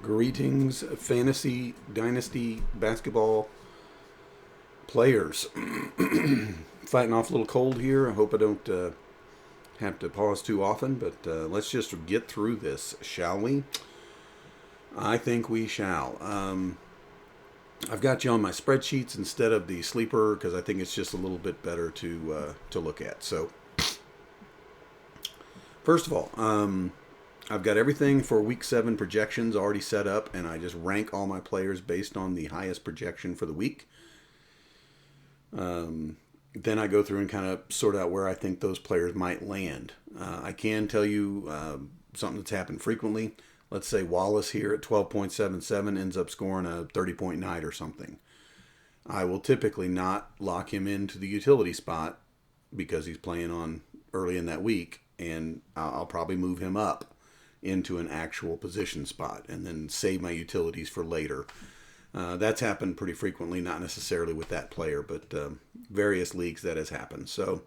Greetings, fantasy dynasty basketball players. Fighting off a little cold here. I hope I don't have to pause too often, but let's just get through this, shall we? I think we shall. I've got you on my spreadsheets instead of the sleeper because I think it's just a little bit better to look at. So, first of all, I've got everything for week 7 projections already set up, and I just rank all my players based on the highest projection for the week. Then I go through and kind of sort out where I think those players might land. I can tell you something that's happened frequently. Let's say Wallace here at 12.77 ends up scoring a 30-point night or something. I will typically not lock him into the utility spot because he's playing on early in that week, and I'll probably move him up into an actual position spot and then save my utilities for later. That's happened pretty frequently, not necessarily with that player, but various leagues that has happened. So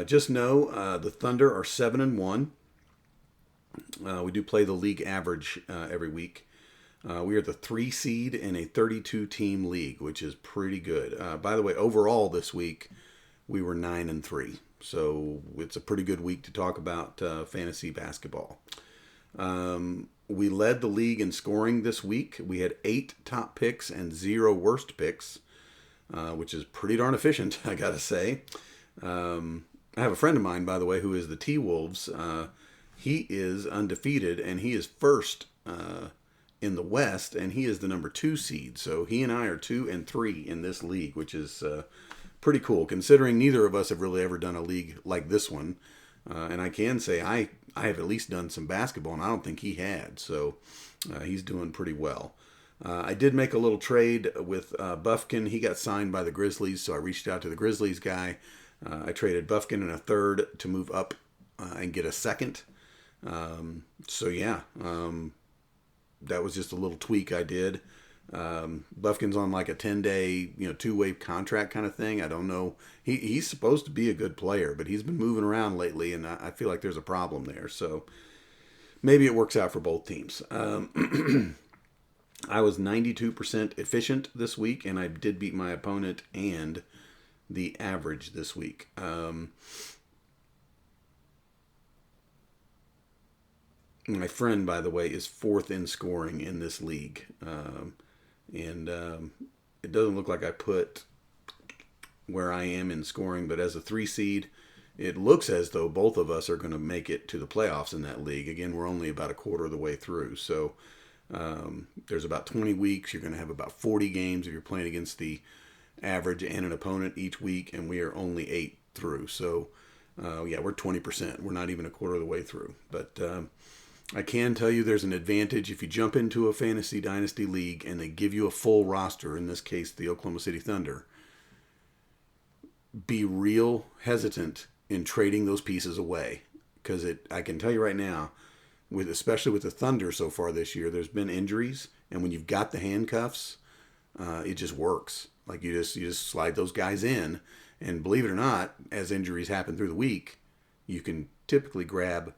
just know the Thunder are 7-1. We do play the league average every week. We are the 3 seed in a 32 team league, which is pretty good. By the way, overall this week we were 9-3, so it's a pretty good week to talk about fantasy basketball. We led the league in scoring this week. We had 8 top picks and 0 worst picks, which is pretty darn efficient, I gotta say. I have a friend of mine, by the way, who is the T-Wolves. He is undefeated, and he is first in the West, and he is the number 2 seed. So he and I are 2 and 3 in this league, which is pretty cool, considering neither of us have really ever done a league like this one. And I can say I have at least done some basketball, and I don't think he had. So he's doing pretty well. I did make a little trade with Bufkin. He got signed by the Grizzlies, so I reached out to the Grizzlies guy. I traded Bufkin and a third to move up and get a second. So yeah, that was just a little tweak I did. Bufkin's on like a 10-day, 2-way contract kind of thing. I don't know. He's supposed to be a good player, but he's been moving around lately, and I feel like there's a problem there. So maybe it works out for both teams. I was 92% efficient this week, and I did beat my opponent and the average this week. My friend, by the way, is 4th in scoring in this league. And it doesn't look like I put where I am in scoring, but as a 3 seed, it looks as though both of us are going to make it to the playoffs in that league. Again, we're only about a quarter of the way through. So there's about 20 weeks. You're going to have about 40 games if you're playing against the average and an opponent each week, and we are only 8 through. So, yeah, we're 20%. We're not even a quarter of the way through. But I can tell you there's an advantage if you jump into a fantasy dynasty league and they give you a full roster, in this case the Oklahoma City Thunder. Be real hesitant in trading those pieces away, because I can tell you right now, especially with the Thunder so far this year, there's been injuries, and when you've got the handcuffs, it just works. Like you just slide those guys in, and believe it or not, as injuries happen through the week, you can typically grab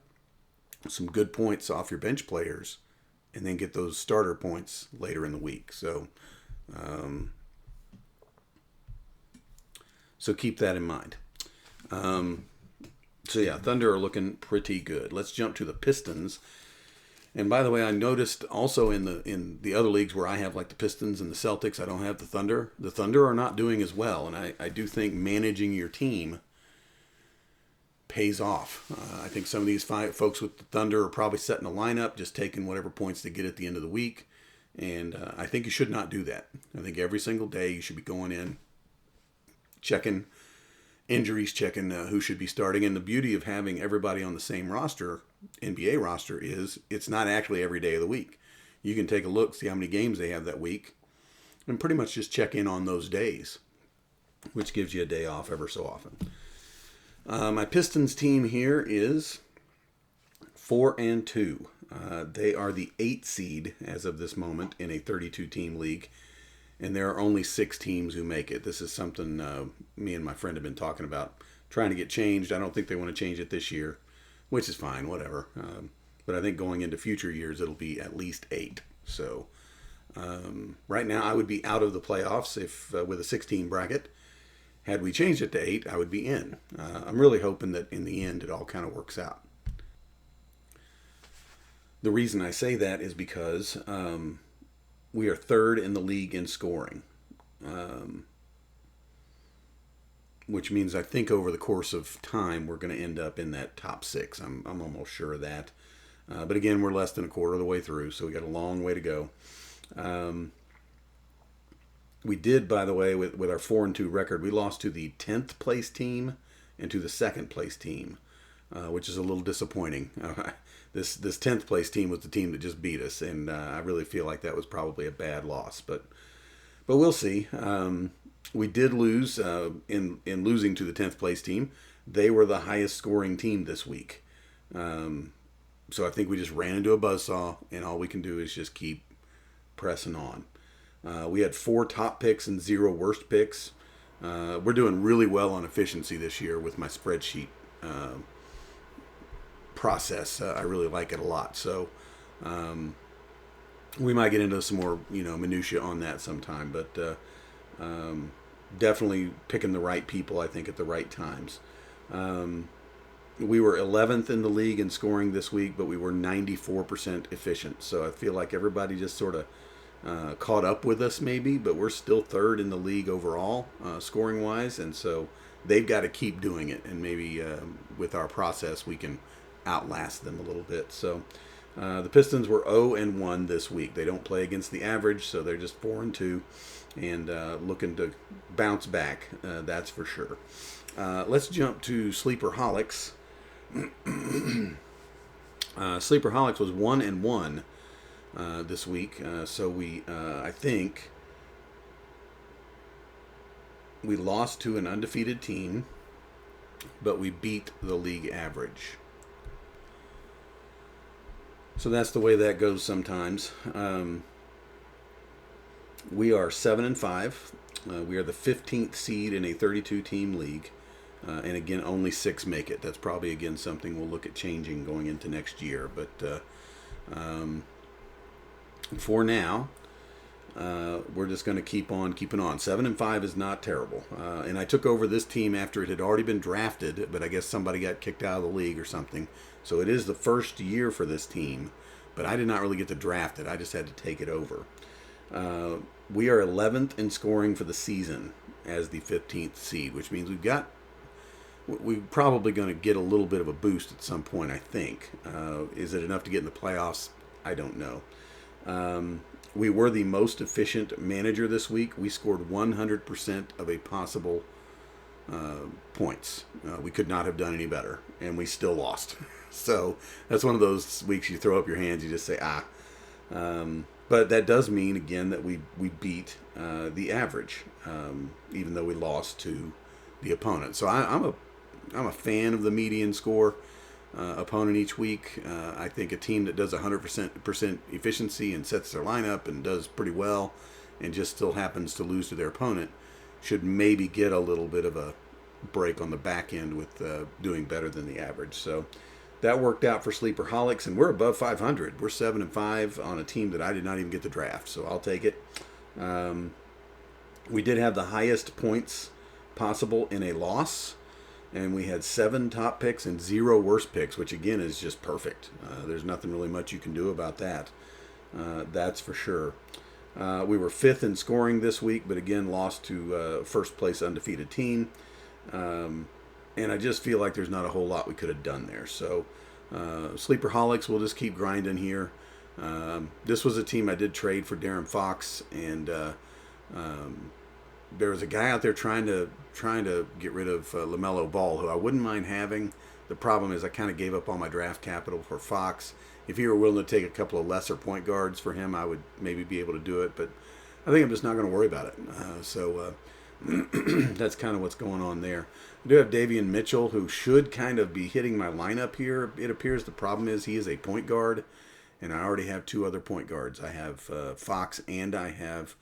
some good points off your bench players and then get those starter points later in the week. So keep that in mind. So yeah, Thunder are looking pretty good. Let's jump to the Pistons. And by the way, I noticed also in the other leagues where I have like the Pistons and the Celtics, I don't have the Thunder. The Thunder are not doing as well, and I do think managing your team pays off. I think some of these folks with the Thunder are probably setting a lineup, just taking whatever points they get at the end of the week. And I think you should not do that. I think every single day you should be going in, checking injuries, checking who should be starting. And the beauty of having everybody on the same roster, NBA roster, is it's not actually every day of the week. You can take a look, see how many games they have that week, and pretty much just check in on those days, which gives you a day off ever so often. My Pistons team here is 4-2. They are the 8 seed as of this moment in a 32-team league, and there are only 6 teams who make it. This is something me and my friend have been talking about, trying to get changed. I don't think they want to change it this year, which is fine, whatever. but I think going into future years it'll be at least 8. So right now I would be out of the playoffs if with a 16 bracket. Had we changed it to 8, I would be in. I'm really hoping that in the end it all kind of works out. The reason I say that is because we are third in the league in scoring, which means I think over the course of time we're going to end up in that top 6. I'm almost sure of that. But again, we're less than a quarter of the way through, so we got a long way to go. We did, by the way, with our 4-2 record, we lost to the 10th place team and to the 2nd place team, which is a little disappointing. This 10th place team was the team that just beat us, and I really feel like that was probably a bad loss. But we'll see. We did lose in losing to the 10th place team. They were the highest scoring team this week. So I think we just ran into a buzzsaw, and all we can do is just keep pressing on. We had 4 top picks and 0 worst picks. We're doing really well on efficiency this year with my spreadsheet process. I really like it a lot. So we might get into some more, minutia on that sometime. But definitely picking the right people, I think, at the right times. We were 11th in the league in scoring this week, but we were 94% efficient. So I feel like everybody just sort of caught up with us maybe, but we're still third in the league overall, scoring wise. And so they've got to keep doing it. And maybe with our process, we can outlast them a little bit. So the Pistons were 0-1 this week. They don't play against the average, so they're just 4-2 and looking to bounce back. That's for sure. Let's jump to Sleeperholics. Sleeperholics was 1-1 this week. So we, I think, we lost to an undefeated team, but we beat the league average. So that's the way that goes sometimes. We are 7-5. We are the 15th seed in a 32-team league. And again, only 6 make it. That's probably, again, something we'll look at changing going into next year. But for now, we're just going to keep on keeping on. 7-5 is not terrible. And I took over this team after it had already been drafted, but I guess somebody got kicked out of the league or something. So it is the first year for this team, but I did not really get to draft it. I just had to take it over. We are 11th in scoring for the season as the 15th seed, which means we're probably going to get a little bit of a boost at some point, I think. Is it enough to get in the playoffs? I don't know. We were the most efficient manager this week. We scored 100% of a possible points. We could not have done any better, and we still lost. So that's one of those weeks you throw up your hands, you just say, but that does mean, again, that we beat the average, even though we lost to the opponent. So I'm a fan of the median score opponent each week. I think a team that does 100% efficiency and sets their lineup and does pretty well and just still happens to lose to their opponent should maybe get a little bit of a break on the back end with doing better than the average. So that worked out for Sleeperholics, and we're above 500. We're 7-5 on a team that I did not even get the draft, so I'll take it. We did have the highest points possible in a loss, and we had 7 top picks and 0 worst picks, which again is just perfect. There's nothing really much you can do about that. That's for sure. We were 5th in scoring this week, but again lost to first place undefeated team. And I just feel like there's not a whole lot we could have done there. So Sleeperholics, we'll just keep grinding here. This was a team I did trade for Darren Fox, and there was a guy out there trying to get rid of LaMelo Ball, who I wouldn't mind having. The problem is I kind of gave up all my draft capital for Fox. If he were willing to take a couple of lesser point guards for him, I would maybe be able to do it. But I think I'm just not going to worry about it. So that's kind of what's going on there. I do have Davion Mitchell, who should kind of be hitting my lineup here. It appears the problem is he is a point guard, and I already have 2 other point guards. I have Fox and I have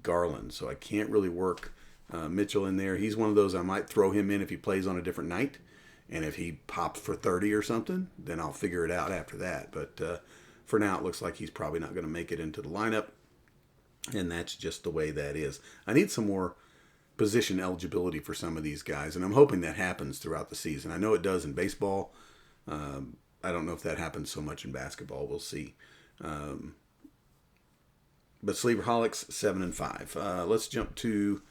Garland, so I can't really work Mitchell in there. He's one of those I might throw him in if he plays on a different night And if he pops for 30 or something, then I'll figure it out after that. But for now, it looks like he's probably not going to make it into the lineup. And that's just the way that is. I need some more position eligibility for some of these guys, and I'm hoping that happens throughout the season. I know it does in baseball. I don't know if that happens so much in basketball. We'll see. But Sleeperholics 7-5. Let's jump to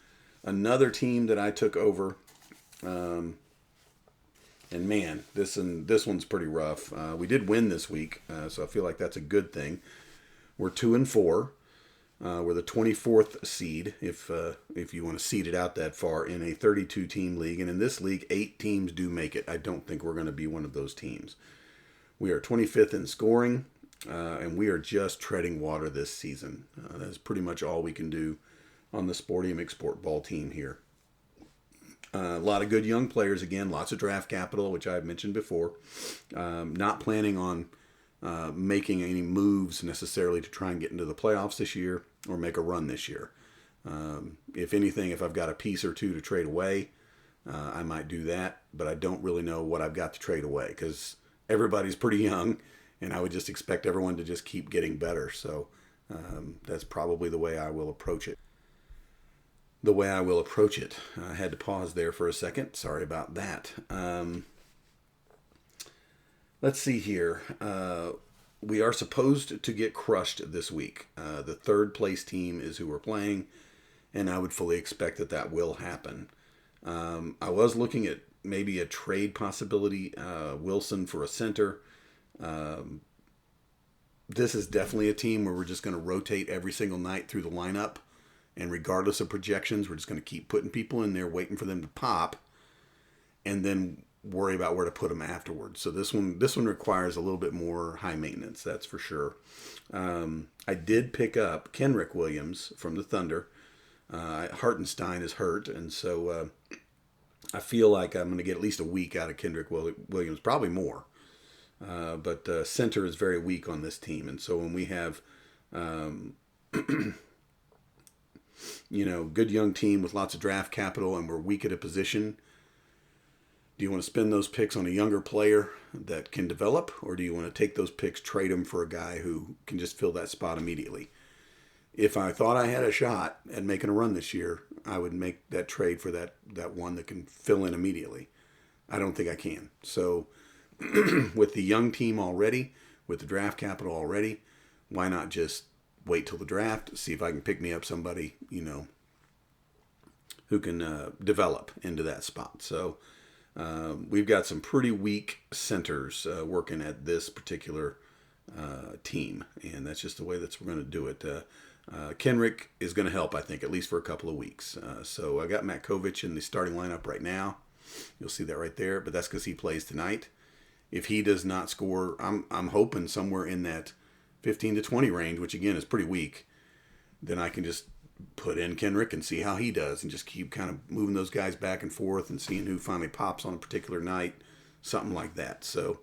another team that I took over. And man, this one's pretty rough. We did win this week, so I feel like that's a good thing. We're 2-4. We're the 24th seed, if you want to seed it out that far, in a 32-team league. And in this league, 8 teams do make it. I don't think we're going to be one of those teams. We are 25th in scoring, and we are just treading water this season. That's pretty much all we can do on the Sporty McSport ball team here. A lot of good young players, again, lots of draft capital, which I've mentioned before. Not planning on making any moves necessarily to try and get into the playoffs this year or make a run this year. If anything, if I've got a piece or two to trade away, I might do that, but I don't really know what I've got to trade away because everybody's pretty young, and I would just expect everyone to just keep getting better. So that's probably the way I will approach it. I had to pause there for a second. Sorry about that. Let's see here. We are supposed to get crushed this week. The third place team is who we're playing, and I would fully expect that will happen. I was looking at maybe a trade possibility, Wilson for a center. This is definitely a team where we're just going to rotate every single night through the lineup, and regardless of projections, we're just going to keep putting people in there, waiting for them to pop, and then worry about where to put them afterwards. So this one requires a little bit more high maintenance, that's for sure. I did pick up Kenrick Williams from the Thunder. Hartenstein is hurt, and so I feel like I'm going to get at least a week out of Kenrick Williams, probably more. But center is very weak on this team, and so when we have good young team with lots of draft capital and we're weak at a position, do you want to spend those picks on a younger player that can develop, or do you want to take those picks, trade them for a guy who can just fill that spot immediately? If I thought I had a shot at making a run this year, I would make that trade for that one that can fill in immediately. I don't think I can. So with the young team already, with the draft capital already, why not just wait till the draft, see if I can pick me up somebody, who can develop into that spot. So we've got some pretty weak centers working at this particular team, and that's just the way that we're going to do it. Kenrick is going to help, I think, at least for a couple of weeks. So I got Matkovic in the starting lineup right now. You'll see that right there, but that's because he plays tonight. If he does not score, I'm hoping somewhere in that 15 to 20 range, which again is pretty weak. Then I can just put in Kenrick and see how he does, and just keep kind of moving those guys back and forth and seeing who finally pops on a particular night, something like that. So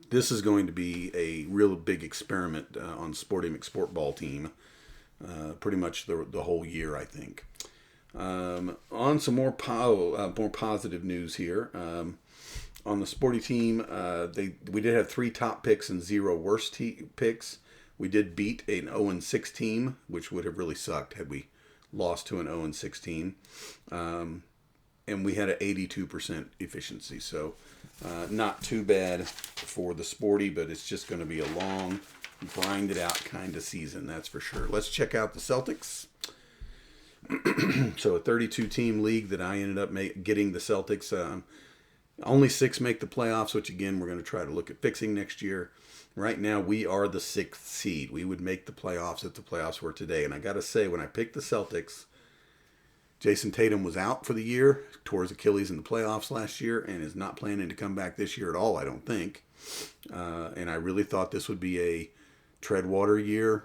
this is going to be a real big experiment on Sporty McSport ball team, pretty much the whole year, I think. On some more positive news here. On the Sporty team, we did have 3 top picks and 0 worst picks. We did beat an 0-6 team, which would have really sucked had we lost to an 0-6 team. And we had an 82% efficiency. So not too bad for the Sporty, but it's just going to be a long, grinded out kind of season, that's for sure. Let's check out the Celtics. So a 32-team league that I ended up getting the Celtics. Only 6 make the playoffs, which again, we're going to try to look at fixing next year. Right now, we are the 6th seed. We would make the playoffs if the playoffs were today. And I got to say, when I picked the Celtics, Jason Tatum was out for the year, tore his Achilles in the playoffs last year, and is not planning to come back this year at all, I don't think. And I really thought this would be a tread water year.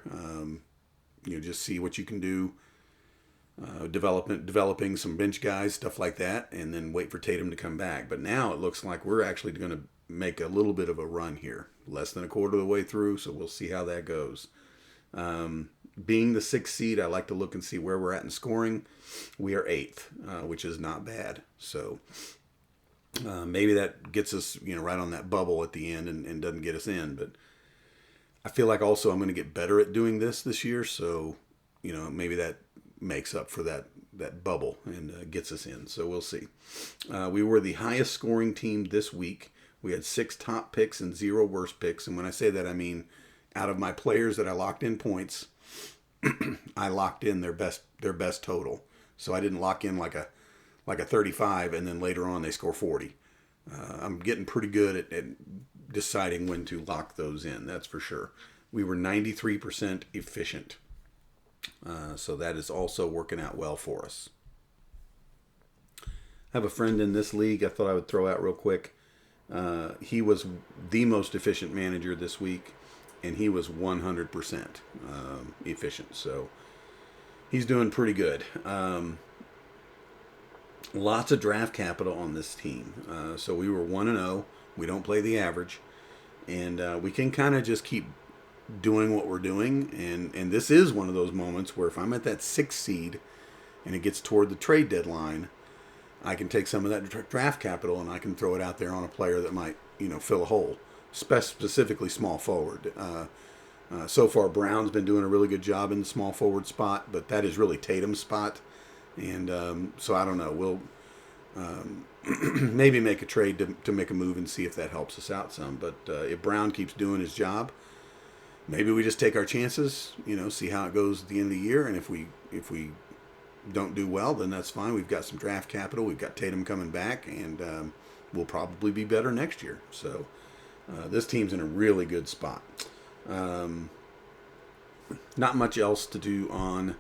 Just see what you can do. Developing some bench guys, stuff like that, and then wait for Tatum to come back. But now it looks like we're actually going to make a little bit of a run here. Less than a quarter of the way through, so we'll see how that goes. Being the 6th seed, I like to look and see where we're at in scoring. We are 8th, which is not bad. So maybe that gets us, right on that bubble at the end and doesn't get us in. But I feel like also I'm going to get better at doing this year. So, maybe that makes up for that bubble and gets us in. So we'll see. We were the highest scoring team this week. We had 6 top picks and 0 worst picks. And when I say that, I mean out of my players that I locked in points, I locked in their best total. So I didn't lock in like a 35 and then later on they score 40. I'm getting pretty good at deciding when to lock those in. That's for sure. We were 93% efficient. So that is also working out well for us. I have a friend in this league I thought I would throw out real quick. He was the most efficient manager this week, and he was 100% efficient. So he's doing pretty good. Lots of draft capital on this team. So we were 1-0. We don't play the average. And we can kind of just keep doing what we're doing. And this is one of those moments where if I'm at that 6th seed and it gets toward the trade deadline, I can take some of that draft capital and I can throw it out there on a player that might, fill a hole, specifically small forward. So far, Brown's been doing a really good job in the small forward spot, but that is really Tatum's spot. And so I don't know. We'll maybe make a trade to make a move and see if that helps us out some. But if Brown keeps doing his job, maybe we just take our chances, see how it goes at the end of the year. And if we don't do well, then that's fine. We've got some draft capital. We've got Tatum coming back, and we'll probably be better next year. So this team's in a really good spot. Not much else to do on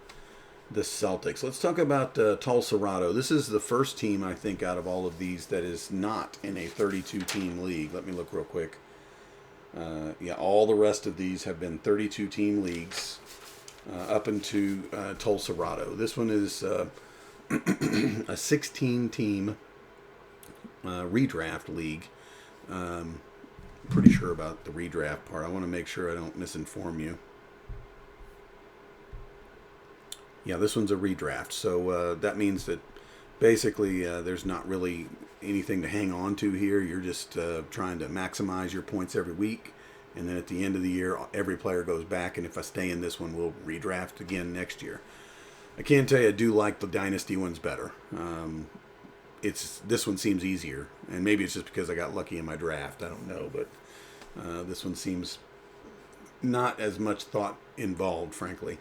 the Celtics. Let's talk about Tulsa-Rado. This is the first team, I think, out of all of these that is not in a 32-team league. Let me look real quick. All the rest of these have been 32-team leagues up into Tulsa-Rado. This one is a 16-team redraft league. Pretty sure about the redraft part. I want to make sure I don't misinform you. Yeah, this one's a redraft. So that means that basically there's not really anything to hang on to here. You're just trying to maximize your points every week. And then at the end of the year, every player goes back. And if I stay in this one, we'll redraft again next year. I can tell you I do like the Dynasty ones better. This one seems easier. And maybe it's just because I got lucky in my draft. I don't know. But this one seems not as much thought involved, frankly.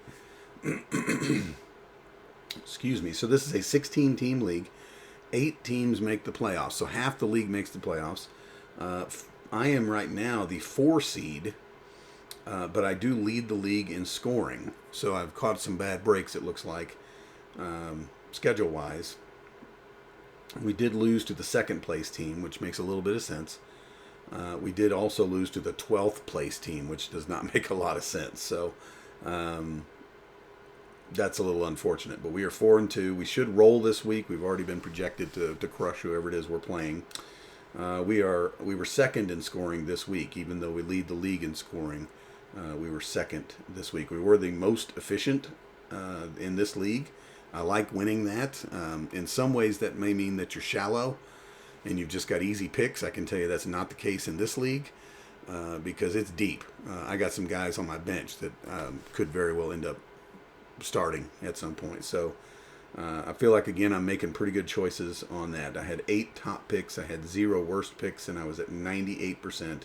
Excuse me. So this is a 16-team league. 8 teams make the playoffs. So half the league makes the playoffs. I am right now the 4 seed, but I do lead the league in scoring. So I've caught some bad breaks, it looks like, schedule-wise. We did lose to the 2nd place team, which makes a little bit of sense. We did also lose to the 12th place team, which does not make a lot of sense. So that's a little unfortunate. But we are 4-2. We should roll this week. We've already been projected to crush whoever it is we're playing. We were 2nd in scoring this week, even though we lead the league in scoring. We were 2nd this week. We were the most efficient in this league. I like winning that. In some ways, that may mean that you're shallow and you've just got easy picks. I can tell you that's not the case in this league because it's deep. I got some guys on my bench that could very well end up starting at some point. So I feel like, again, I'm making pretty good choices on that. I had 8 top picks. I had 0 worst picks, and I was at 98%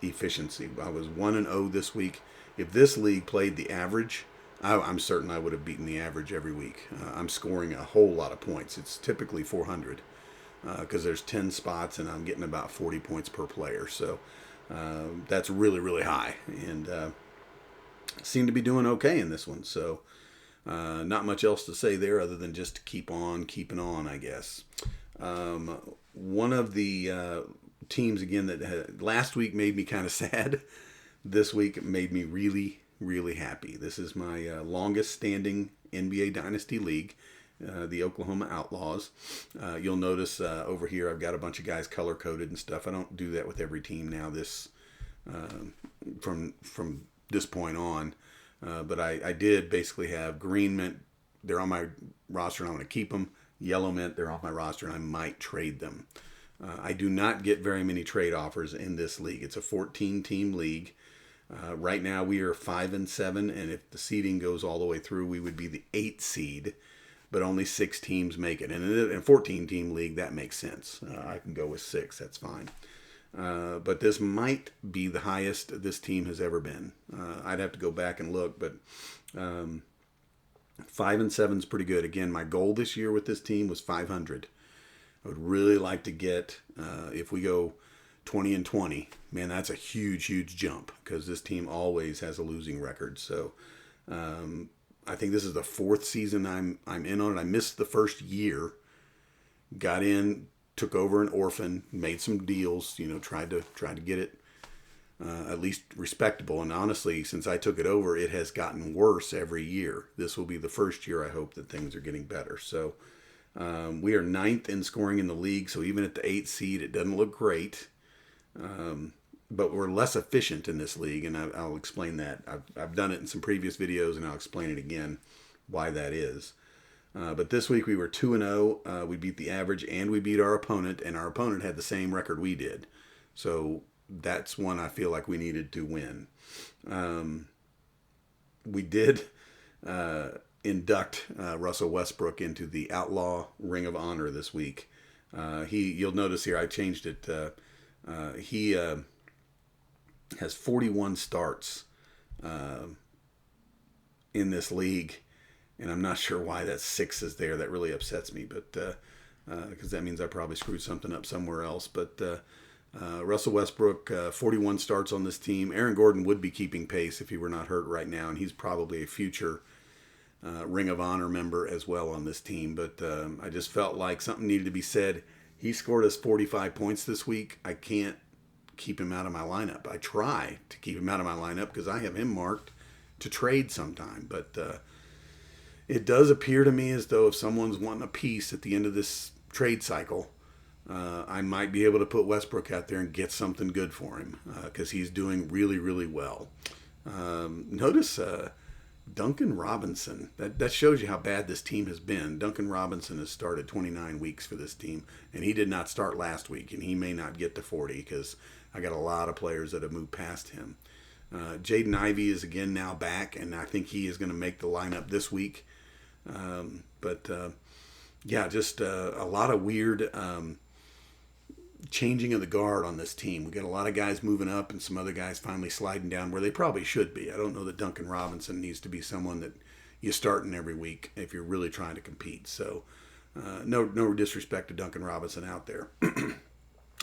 efficiency. I was 1-0 this week. If this league played the average, I'm certain I would have beaten the average every week. I'm scoring a whole lot of points. It's typically 400 because there's 10 spots, and I'm getting about 40 points per player. So that's really, really high. And seem to be doing okay in this one. So not much else to say there other than just keep on keeping on, I guess. One of the teams, again, that last week made me kind of sad. This week made me really, really happy. This is my longest standing NBA Dynasty League, the Oklahoma Outlaws. You'll notice over here I've got a bunch of guys color-coded and stuff. I don't do that with every team now from this point on. But I did basically have green meant they're on my roster and I'm going to keep them. Yellow meant they're off my roster and I might trade them. I do not get very many trade offers in this league. It's a 14-team league. Right now we are 5-7, and if the seeding goes all the way through, we would be the 8th seed. But only 6 teams make it. And in a 14-team league, that makes sense. I can go with 6. That's fine. But this might be the highest this team has ever been. I'd have to go back and look, but 5-7 is pretty good. Again, my goal this year with this team was 500. I would really like to get, if we go 20-20, man, that's a huge, huge jump because this team always has a losing record. So I think this is the 4th season I'm in on it. I missed the first year, got in, took over an orphan, made some deals, tried to get it at least respectable. And honestly, since I took it over, it has gotten worse every year. This will be the first year I hope that things are getting better. So we are 9th in scoring in the league. So even at the 8th seed, it doesn't look great. But we're less efficient in this league, and I'll explain that. I've done it in some previous videos, and I'll explain it again why that is. But this week we were 2-0. We beat the average, and we beat our opponent, and our opponent had the same record we did. So that's one I feel like we needed to win. We did induct Russell Westbrook into the Outlaw Ring of Honor this week. You'll notice here I changed it. He has 41 starts in this league, and I'm not sure why that 6 is there. That really upsets me, but because that means I probably screwed something up somewhere else. But Russell Westbrook, 41 starts on this team. Aaron Gordon would be keeping pace if he were not hurt right now, and he's probably a future Ring of Honor member as well on this team. But I just felt like something needed to be said. He scored us 45 points this week. I can't keep him out of my lineup. I try to keep him out of my lineup because I have him marked to trade sometime. But it does appear to me as though if someone's wanting a piece at the end of this trade cycle, I might be able to put Westbrook out there and get something good for him because he's doing really, really well. Notice Duncan Robinson. That shows you how bad this team has been. Duncan Robinson has started 29 weeks for this team, and he did not start last week, and he may not get to 40 because I got a lot of players that have moved past him. Jaden Ivey is again now back, and I think he is going to make the lineup this week. Just a lot of weird changing of the guard on this team. We got a lot of guys moving up and some other guys finally sliding down where they probably should be. I don't know that Duncan Robinson needs to be someone that you start in every week if you're really trying to compete. So no disrespect to Duncan Robinson out there.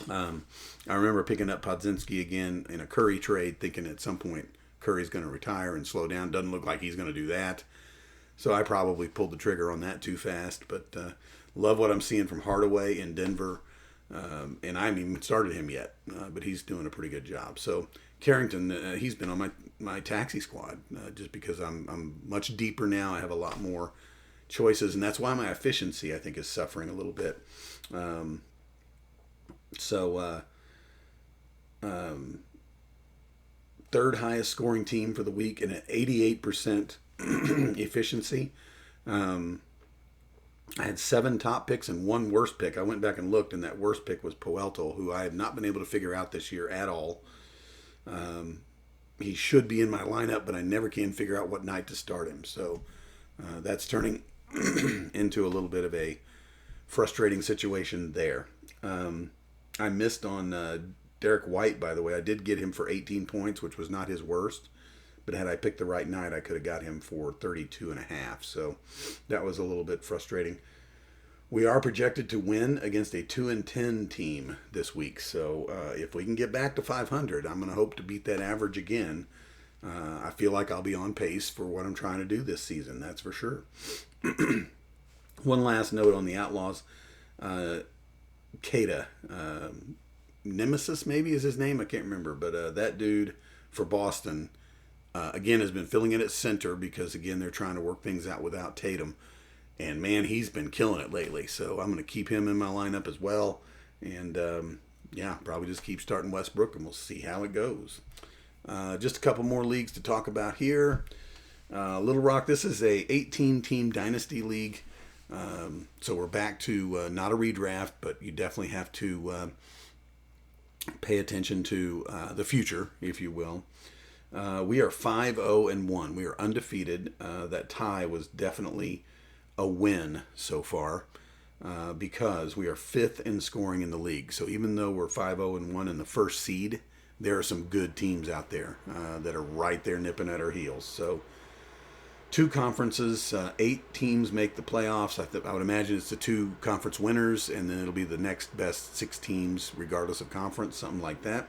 I remember picking up Podzinski again in a Curry trade, thinking at some point Curry's going to retire and slow down. Doesn't look like he's going to do that. So I probably pulled the trigger on that too fast. But love what I'm seeing from Hardaway in Denver. And I haven't even started him yet, but he's doing a pretty good job. So Carrington, he's been on my taxi squad just because I'm much deeper now. I have a lot more choices, and that's why my efficiency, I think, is suffering a little bit. Third highest scoring team for the week and an 88% efficiency. I had 7 top picks and 1 worst pick. I went back and looked, and that worst pick was Puelto, who I have not been able to figure out this year at all. He should be in my lineup, but I never can figure out what night to start him. So that's turning into a little bit of a frustrating situation there. I missed on Derek White, by the way. I did get him for 18 points, which was not his worst. But had I picked the right night, I could have got him for 32.5. So that was a little bit frustrating. We are projected to win against a 2-10 team this week. So if we can get back to 500, I'm going to hope to beat that average again. I feel like I'll be on pace for what I'm trying to do this season. That's for sure. One last note on the Outlaws. Keita, Nemesis maybe is his name. I can't remember. But that dude for Boston... again, has been filling in at center because, again, they're trying to work things out without Tatum. And, man, he's been killing it lately. So I'm going to keep him in my lineup as well. And, probably just keep starting Westbrook, and we'll see how it goes. Just a couple more leagues to talk about here. Little Rock, this is a 18-team dynasty league. So we're back to not a redraft, but you definitely have to pay attention to the future, if you will. We are 5-0-1. We are undefeated. That tie was definitely a win so far because we are fifth in scoring in the league. So even though we're 5-0-1 in the first seed, there are some good teams out there that are right there nipping at our heels. So two conferences, 8 teams make the playoffs. I would imagine it's the 2 conference winners, and then it'll be the next best 6 teams, regardless of conference, something like that.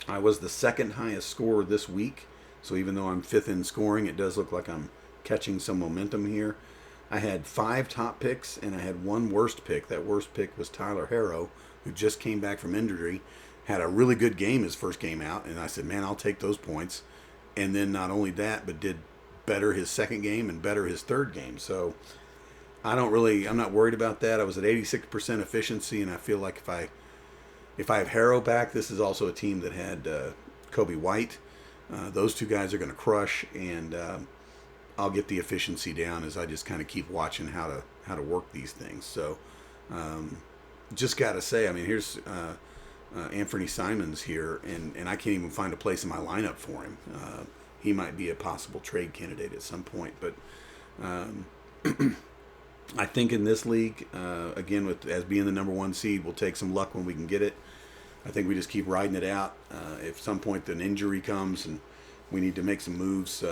I was the second highest scorer this week, so even though I'm 5th in scoring, it does look like I'm catching some momentum here. I had 5 top picks, and I had 1 worst pick. That worst pick was Tyler Harrow, who just came back from injury. Had a really good game his first game out, and I said, man, I'll take those points. And then not only that, but did better his second game and better his third game. So I'm not worried about that. I was at 86% efficiency, and I feel like if I have Harrow back, this is also a team that had Kobe White. Those 2 guys are going to crush, and I'll get the efficiency down as I just kind of keep watching how to work these things. So just got to say, I mean, here's Anthony Simons here, and I can't even find a place in my lineup for him. He might be a possible trade candidate at some point, but I think in this league, again, as being the number 1 seed, we'll take some luck when we can get it. I think we just keep riding it out. If some point an injury comes and we need to make some moves,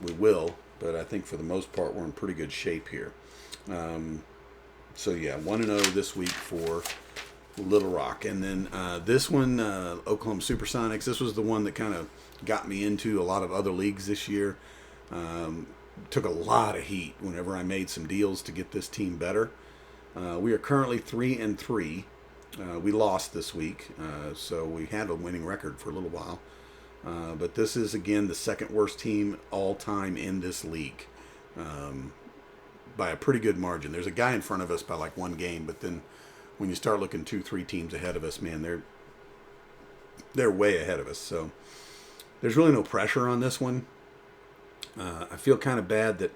we will. But I think for the most part, we're in pretty good shape here. So yeah, 1-0 this week for Little Rock. And then this one, Oklahoma Supersonics, this was the one that kind of got me into a lot of other leagues this year. Took a lot of heat whenever I made some deals to get this team better. We are currently 3-3. We lost this week, so we had a winning record for a little while. But this is, again, the second worst team all time in this league by a pretty good margin. There's a guy in front of us by like 1 game, but then when you start looking 2-3 teams ahead of us, man, they're way ahead of us. So there's really no pressure on this one. I feel kind of bad that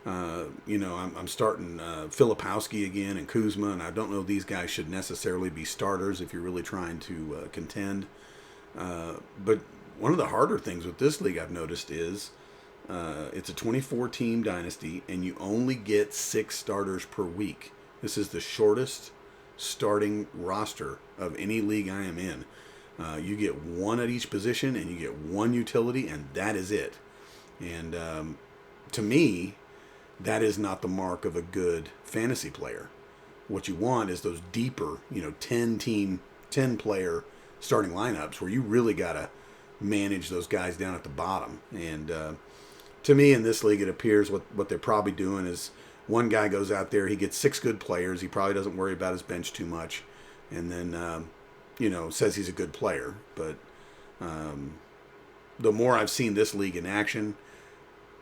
I'm starting Filipowski again and Kuzma, and I don't know if these guys should necessarily be starters if you're really trying to contend. But one of the harder things with this league I've noticed is it's a 24-team dynasty, and you only get 6 starters per week. This is the shortest starting roster of any league I am in. You get 1 at each position, and you get 1 utility, and that is it. And to me, that is not the mark of a good fantasy player. What you want is those deeper, 10-player starting lineups where you really got to manage those guys down at the bottom. And to me, in this league, it appears what they're probably doing is one guy goes out there, he gets 6 good players, he probably doesn't worry about his bench too much, and then, says he's a good player. But the more I've seen this league in action,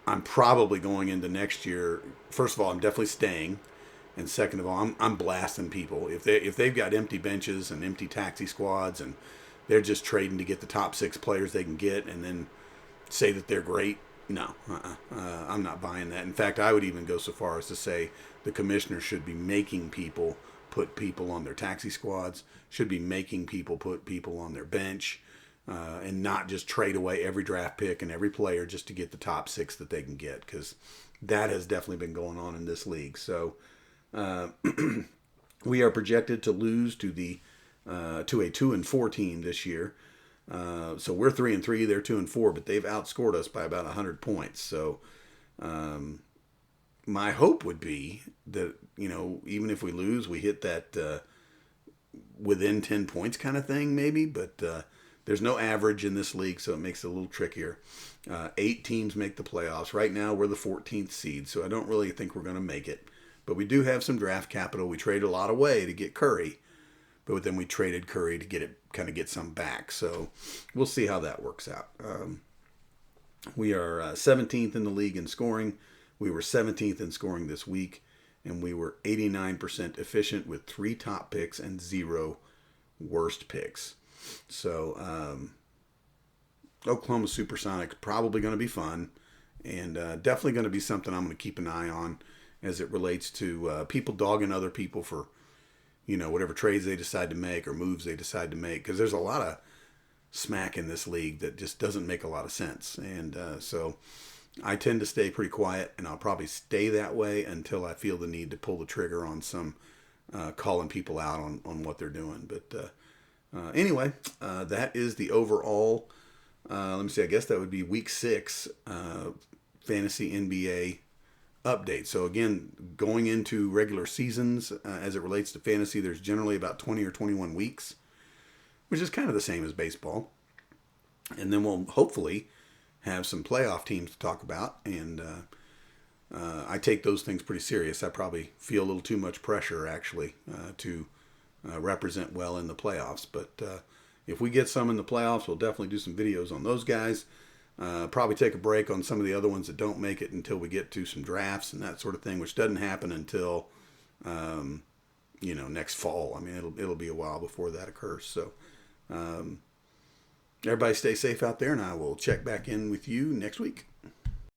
I'm probably going into next year. First of all, I'm definitely staying, and second of all, I'm blasting people. If they've got empty benches and empty taxi squads, and they're just trading to get the top 6 players they can get, and then say that they're great. No, I'm not buying that. In fact, I would even go so far as to say the commissioner should be making people put people on their taxi squads, should be making people put people on their bench. And not just trade away every draft pick and every player just to get the top 6 that they can get, because that has definitely been going on in this league. So we are projected to lose to a 2-4 team this year. So we're 3-3, they're 2-4, but they've outscored us by about 100 points. So my hope would be that even if we lose, we hit that within 10 points kind of thing, maybe, but. There's no average in this league, so it makes it a little trickier. 8 teams make the playoffs. Right now, we're the 14th seed, so I don't really think we're going to make it. But we do have some draft capital. We traded a lot away to get Curry, but then we traded Curry to get some back. So we'll see how that works out. We are 17th in the league in scoring. We were 17th in scoring this week, and we were 89% efficient with 3 top picks and 0 worst picks. So Oklahoma Supersonics probably going to be fun, and definitely going to be something I'm going to keep an eye on as it relates to people dogging other people for whatever trades they decide to make or moves they decide to make, because there's a lot of smack in this league that just doesn't make a lot of sense, and so I tend to stay pretty quiet, and I'll probably stay that way until I feel the need to pull the trigger on some calling people out on what they're doing. But anyway, that is the overall. Let me see. I guess that would be week 6 fantasy NBA update. So again, going into regular seasons as it relates to fantasy, there's generally about 20 or 21 weeks, which is kind of the same as baseball. And then we'll hopefully have some playoff teams to talk about. And I take those things pretty serious. I probably feel a little too much pressure actually to represent well in the playoffs. But if we get some in the playoffs, we'll definitely do some videos on those guys. Probably take a break on some of the other ones that don't make it until we get to some drafts and that sort of thing, which doesn't happen until next fall. I mean, it'll be a while before that occurs. So everybody stay safe out there, and I will check back in with you next week.